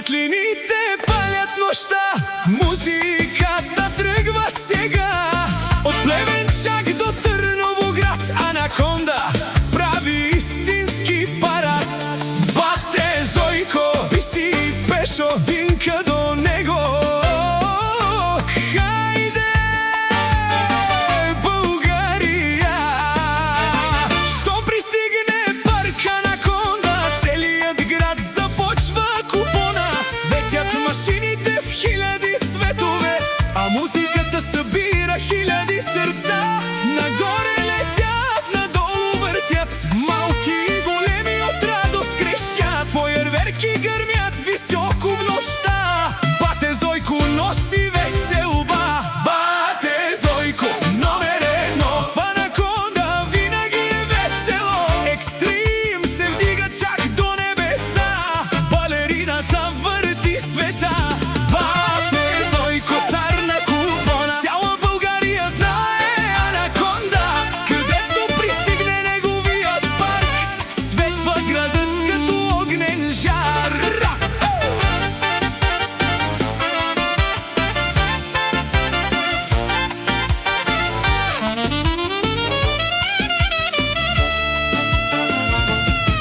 Светлините палят нощта, музиката тръгва сега. От Плевен чак до Търновоград Анаконда прави истински парад. Бате Зойко, Биси и Пешо, Динка до него. Хайде, България! Що пристигне парк Анаконда, целият град започва купона. Светят машините в хиляди цветове, а музиката събира хиляди сърца. Нагоре летят, надолу въртят, малки и големи от радост крещят. Фойерверки гърмят високо в нощта. Бате Зойко носи веселба. Бате Зойко, номер едно в Анаконда, винаги е весело. Екстрим се вдига чак до небеса, балерината върти света. Бате Зойко, цар на купона, цяла България знае Анаконда. Където пристигне неговият парк, светва градът като огнен жар.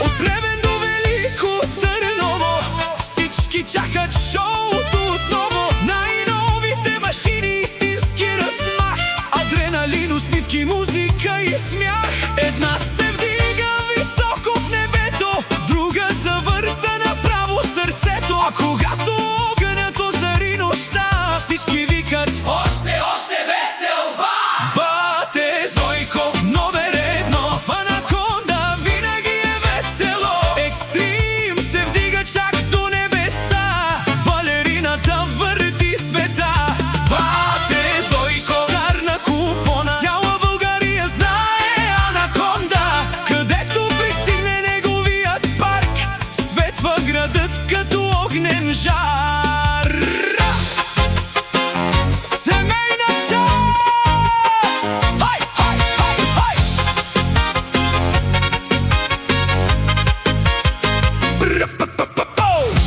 От Плевен до Велико Търново всички чакат шоуто отново. Най-новите машини, истински размах, адреналин, усмивки, музика и смях. Една се вдига високо в небето, друга завърта направо сърцето. А когато огънят озари нощта, всички викат: още, още веселба! Бате Зойко, номер едно в Анаконда, винаги е весело. Екстрим се вдига чак до небеса, балерината върти света. Бате Зойко, цар на купона, цяла България знае Анаконда. Където пристигне неговият парк, светва градът като огнен жар. Семейна част! Хай, хай, хай, хай!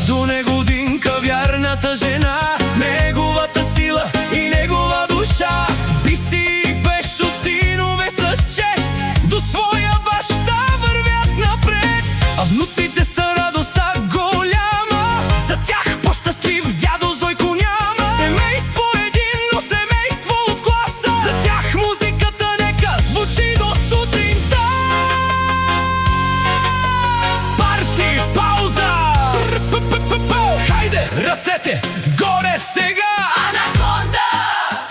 До него Динка, вярната жена, неговата сила и негова душа. Биси и Пешо, синове с чест, до своя баща вървят напред. А внуците са радостта голяма, за тях по-щастлив дядо Зойко няма. Семейство единно, семейство от класа, за тях музиката нека звучи до сутринта. Парти пауза! Хайде, ръцете горе сега! Анаконда!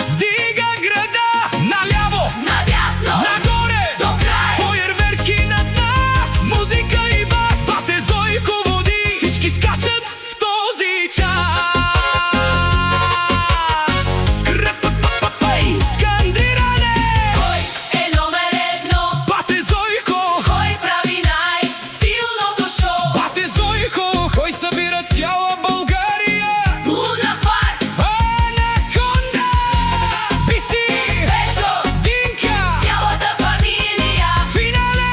Вдига града наляво, Надясно! нагоре, До край! фойерверки над нас, музика и бас. Бате Зойко води, всички скачат в този час. Скръпъпъпъпъй, скандиране! Кой е номер едно? Бате Зойко! Кой прави най-силното шоу? Бате Зойко! Кой събира цяла България? Луна парк! Анаконда! Биси! Пешо! Динка! Цялата фамилия! Финале!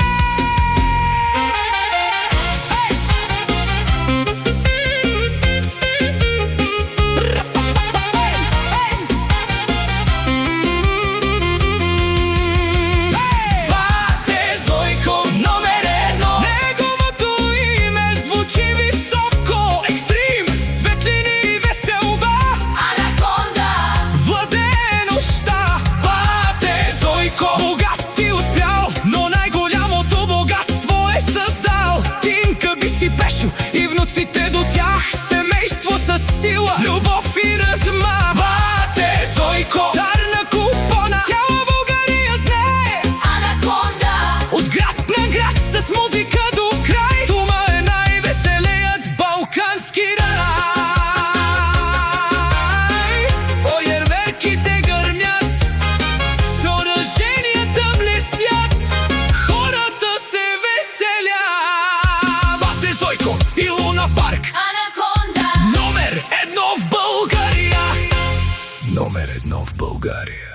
Бате Зойко, номер едно, неговото име звучи високо. Екстрим, светлини и веселба, Анаконда! владее нощта. Бате Зойко, богат и успял, но най-голямото богатство е създал. Динка, Биси, Пешо и внуците до тях, семейство с сила, любов и размах. Бате Зойко, цар на купона, цяла България знае Анаконда! от град на град с музика до край. Това е най-веселият балкански рай. Фойерверките гърмят, съоръженията блестят, хората се веселят. Бате Зойко и Луна парк, Анаконда! номер едно в България. Номер едно в България.